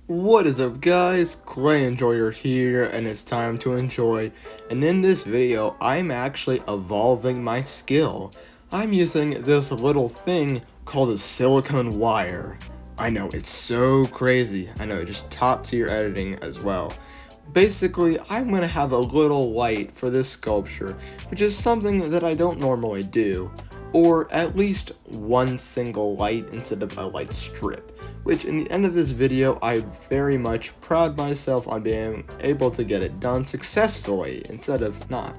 What is up guys, Clay Enjoyer here, and it's time to enjoy, and in this video, I'm actually evolving my skill. I'm using this little thing called a silicone wire. I know, it's so crazy. I know, just top tier editing as well. Basically, I'm going to have a little light for this sculpture, which is something that I don't normally do, or at least one single light instead of a light strip. Which in the end of this video, I very much pride myself on being able to get it done successfully instead of not.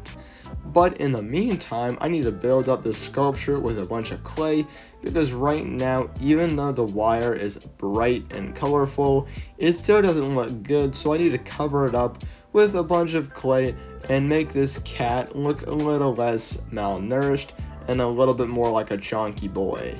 But in the meantime, I need to build up this sculpture with a bunch of clay because right now, even though the wire is bright and colorful, it still doesn't look good, so I need to cover it up with a bunch of clay and make this cat look a little less malnourished and a little bit more like a chonky boy.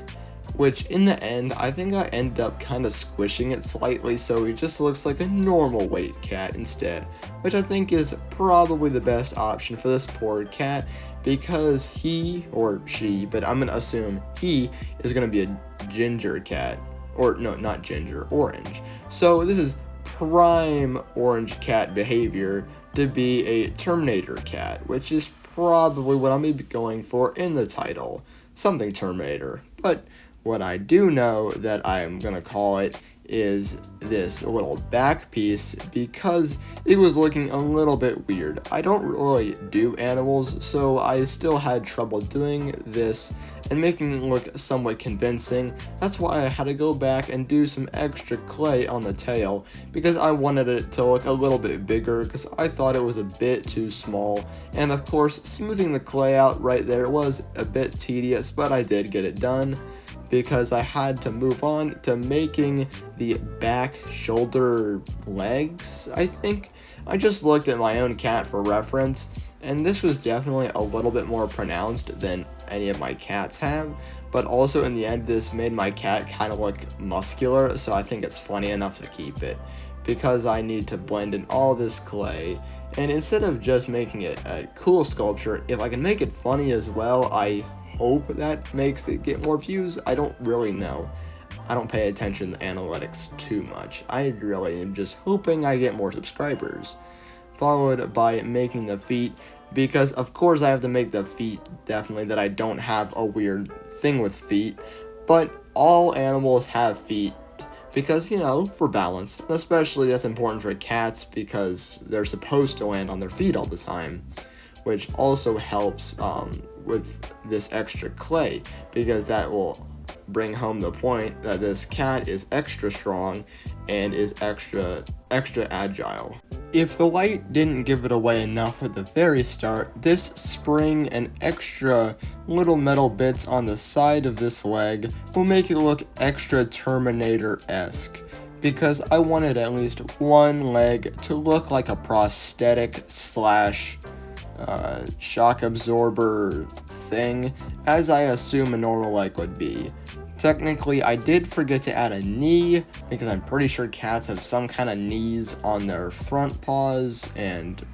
Which in the end, I think I ended up kind of squishing it slightly so he just looks like a normal weight cat instead, which I think is probably the best option for this poor cat because he, or she, but I'm going to assume he is going to be a ginger cat, or no, not ginger, orange. So this is prime orange cat behavior to be a Terminator cat, which is probably what I'm going to be going for in the title, something Terminator, but what I do know that I'm going to call it is this little back piece because it was looking a little bit weird. I don't really do animals, so I still had trouble doing this and making it look somewhat convincing. That's why I had to go back and do some extra clay on the tail because I wanted it to look a little bit bigger because I thought it was a bit too small. And of course, smoothing the clay out right there was a bit tedious, but I did get it done because I had to move on to making the back shoulder legs, I think. I just looked at my own cat for reference, and this was definitely a little bit more pronounced than any of my cats have, but also in the end this made my cat kind of look muscular, so I think it's funny enough to keep it, because I need to blend in all this clay. And instead of just making it a cool sculpture, if I can make it funny as well, I hope that makes it get more views. I don't really know. I don't pay attention to analytics too much. I really am just hoping I get more subscribers. Followed by making the feet, because of course I have to make the feet definitely that I don't have a weird thing with feet, but all animals have feet because, you know, for balance. And especially that's important for cats because they're supposed to land on their feet all the time, which also helps with this extra clay because that will bring home the point that this cat is extra strong and is extra agile. If the light didn't give it away enough at the very start, this spring and extra little metal bits on the side of this leg will make it look extra Terminator-esque because I wanted at least one leg to look like a prosthetic slash shock absorber thing, as I assume a normal leg would be. Technically, I did forget to add a knee, because I'm pretty sure cats have some kind of knees on their front paws and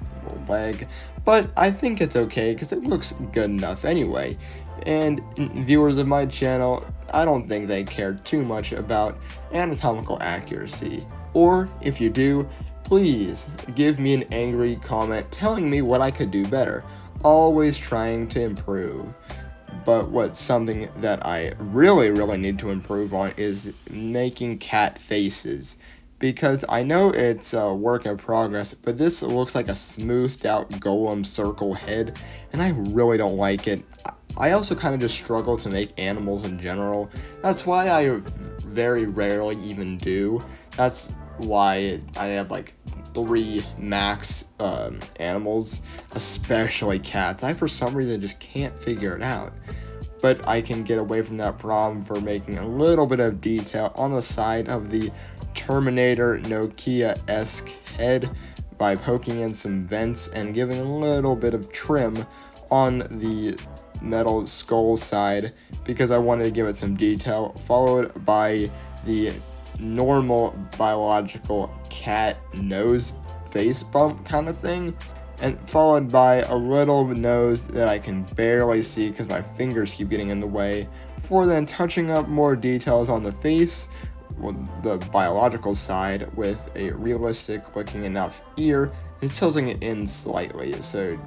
leg, but I think it's okay because it looks good enough anyway. And viewers of my channel, I don't think they care too much about anatomical accuracy. Or, if you do, please give me an angry comment telling me what I could do better. Always trying to improve. But what's something that I really need to improve on is making cat faces. Because I know it's a work in progress, but this looks like a smoothed out golem circle head, and I really don't like it. I also kind of just struggle to make animals in general. That's why I very rarely even do. That's why I have like 3 max animals, especially cats. I for some reason just can't figure it out. But I can get away from that problem for making a little bit of detail on the side of the Terminator Nokia-esque head by poking in some vents and giving a little bit of trim on the metal skull side because I wanted to give it some detail, followed by the normal biological cat nose face bump kind of thing, and followed by a little nose that I can barely see because my fingers keep getting in the way, before then touching up more details on the face the biological side with a realistic looking enough ear and tilting it in slightly so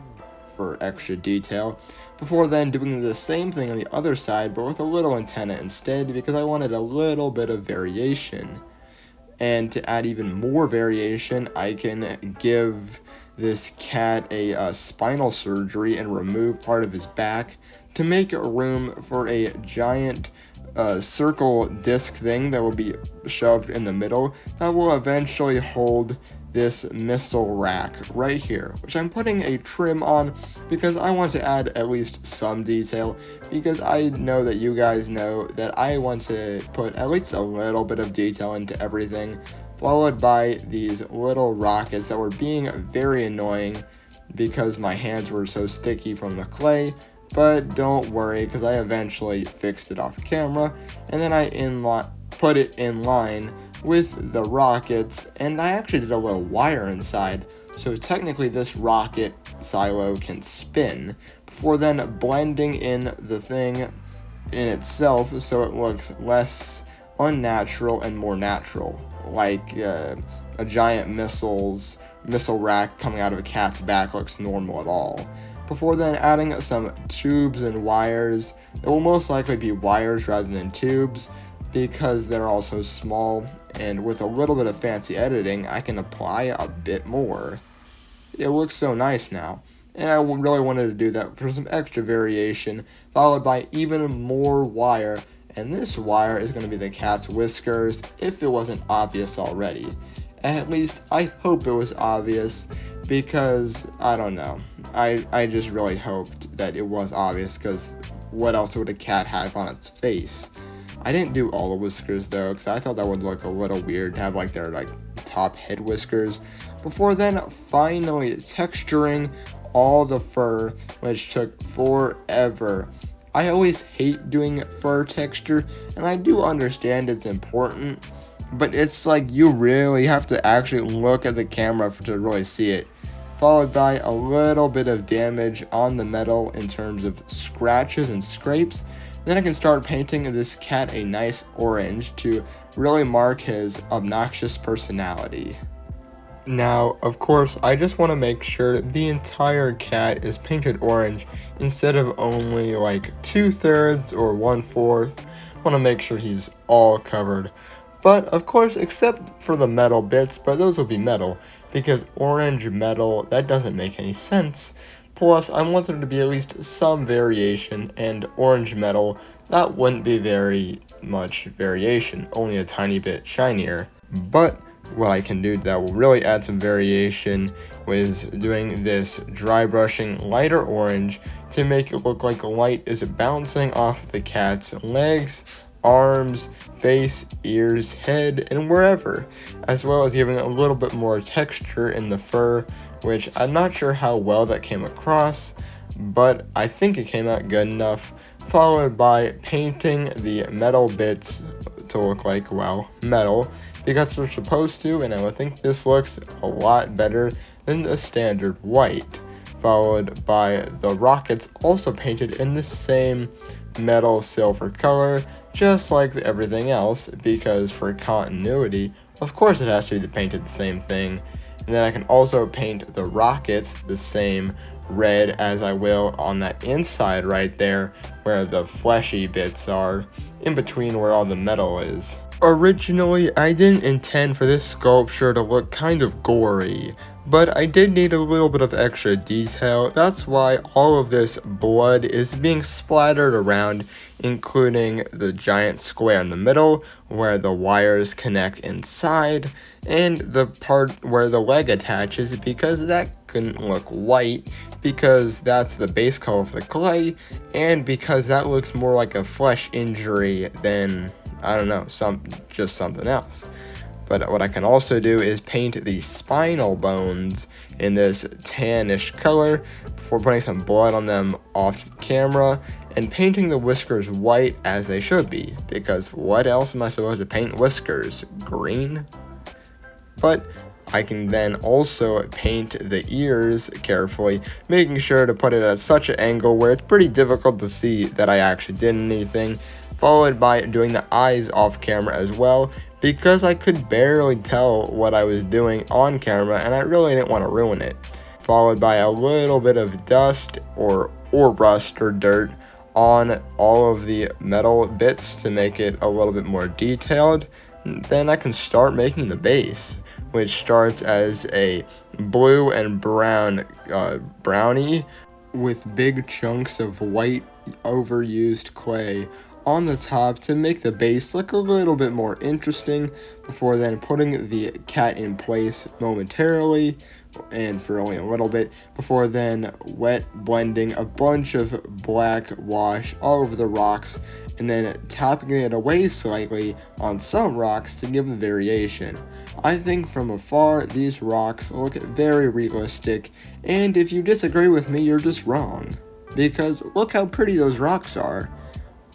for extra detail, before then doing the same thing on the other side but with a little antenna instead because I wanted a little bit of variation. And to add even more variation, I can give this cat a spinal surgery and remove part of his back to make room for a giant circle disc thing that will be shoved in the middle that will eventually hold this missile rack right here, which I'm putting a trim on because I want to add at least some detail, because I know that you guys know that I want to put at least a little bit of detail into everything, followed by these little rockets that were being very annoying because my hands were so sticky from the clay. But don't worry, because I eventually fixed it off camera, and then I put it in line with the rockets, and I actually did a little wire inside, so technically this rocket silo can spin, before then blending in the thing in itself so it looks less unnatural and more natural, like a giant missile rack coming out of a cat's back looks normal at all. Before then adding some tubes and wires. It will most likely be wires rather than tubes because they're also small, and with a little bit of fancy editing I can apply a bit more. It looks so nice now, and I really wanted to do that for some extra variation, followed by even more wire, and this wire is going to be the cat's whiskers if it wasn't obvious already. At least I hope it was obvious, because I don't know, I just really hoped that it was obvious, because what else would a cat have on its face? I didn't do all the whiskers though, because I thought that would look a little weird to have like their top head whiskers. Before then finally texturing all the fur, which took forever. I always hate doing fur texture, and I do understand it's important, but it's like you really have to actually look at the camera to really see it. Followed by a little bit of damage on the metal in terms of scratches and scrapes. Then I can start painting this cat a nice orange to really mark his obnoxious personality. Now, of course, I just want to make sure the entire cat is painted orange instead of only like 2/3 or 1/4. I want to make sure he's all covered. But of course, except for the metal bits, but those will be metal, because orange metal, that doesn't make any sense. Plus, I want there to be at least some variation, and orange metal, that wouldn't be very much variation, only a tiny bit shinier. But what I can do that will really add some variation was doing this dry brushing lighter orange to make it look like light is bouncing off the cat's legs, arms, face, ears, head, and wherever, as well as giving a little bit more texture in the fur, which I'm not sure how well that came across, but I think it came out good enough, followed by painting the metal bits to look like, well, metal, because they're supposed to, and I would think this looks a lot better than the standard white, followed by the rockets also painted in the same metal silver color, just like everything else, because for continuity, of course it has to be painted the same thing. And then I can also paint the rockets the same red as I will on that inside right there, where the fleshy bits are, in between where all the metal is. Originally, I didn't intend for this sculpture to look kind of gory, but I did need a little bit of extra detail. That's why all of this blood is being splattered around, including the giant square in the middle where the wires connect inside, and the part where the leg attaches, because that couldn't look white because that's the base color for the clay, and because that looks more like a flesh injury than, I don't know, just something else. But what I can also do is paint the spinal bones in this tannish color before putting some blood on them off camera, and painting the whiskers white as they should be, because what else am I supposed to paint whiskers? Green? But I can then also paint the ears carefully, making sure to put it at such an angle where it's pretty difficult to see that I actually did anything, followed by doing the eyes off camera as well, because I could barely tell what I was doing on camera and I really didn't want to ruin it. Followed by a little bit of dust or rust or dirt on all of the metal bits to make it a little bit more detailed. Then I can start making the base, which starts as a blue and brown brownie with big chunks of white overused clay on the top to make the base look a little bit more interesting, before then putting the cat in place momentarily and for only a little bit, before then wet blending a bunch of black wash all over the rocks and then tapping it away slightly on some rocks to give them variation. I think from afar these rocks look very realistic, and if you disagree with me, you're just wrong, because look how pretty those rocks are.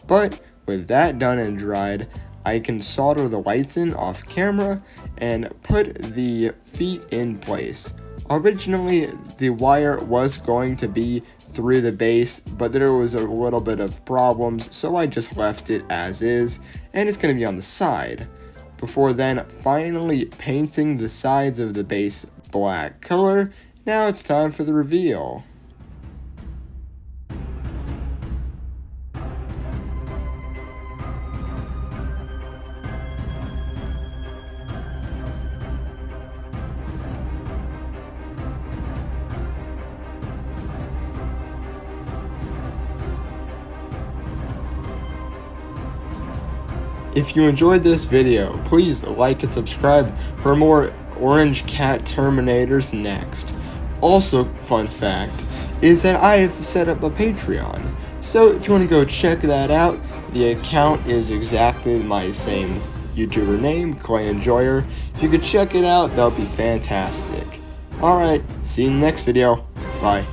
But with that done and dried, I can solder the lights in off camera and put the feet in place. Originally, the wire was going to be through the base, but there was a little bit of problems, so I just left it as is, and it's going to be on the side. Before then finally painting the sides of the base black color, now it's time for the reveal. If you enjoyed this video, please like and subscribe for more orange cat Terminators next. Also, fun fact is that I have set up a Patreon, so if you want to go check that out, the account is exactly my same YouTuber name, Clay Enjoyer. If you could check it out, that would be fantastic. Alright, see you in the next video. Bye.